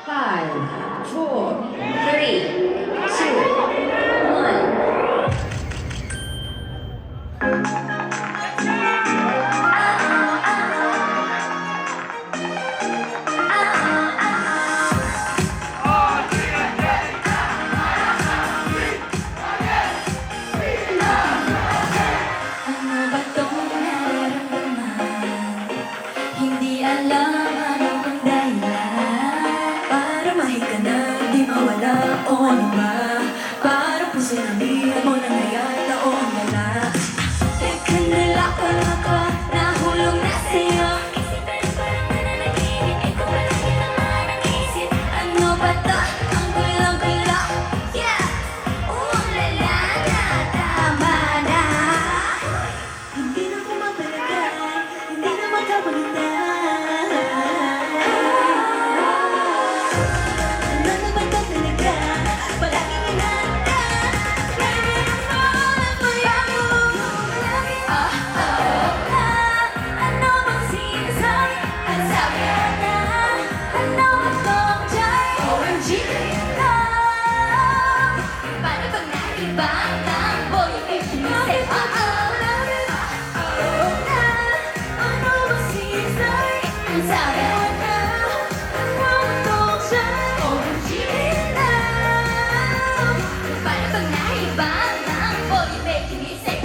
5, 4, 3, 2, 1. Ano ba tong nararamdaman? Hindi alam ano ang dahilan. Para mahika na di mawala o ano ba? Parang puso na bihag mo na ngayata o ang wala. Teka nila ko nahulog na sa'yo. Isipin parang nananaginip, ikaw palagi naman ang isip. Ano ba to? Ang gulang-gulo. Yeah! La la la, tama na. Hindi na ko mapalagay, hindi na makapagdaan. Ano na ba ito talaga? Palaging inanda. Baby, I'm falling for you. Ano bang sinasabi? Ang sabi na, ano ba tong joy? OMG ka. Paano pag naibang tambo yung ipinisip? Ano ba sinasabi? Ang sabi na, ano ba tong joy? OMG ka. Paano pag naibang tambo yung ipinisip?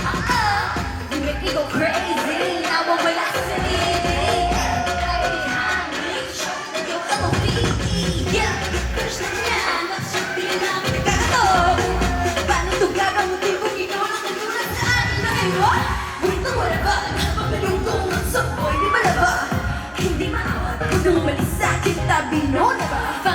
You make me go crazy. Nawawala sa sarili. Kahit hangin, nagyo ka mo pili. Yeah, crush na niya. Di na namin nagkakato. Paano ito gagamutin kung ikaw ang nagtulad sa akin na ngayon? Ngunit ang wala ba? Napapalungkong ang sapoy, di ba na ba? Hindi maawat, huwag nang umalis sa akin, tabi no na ba?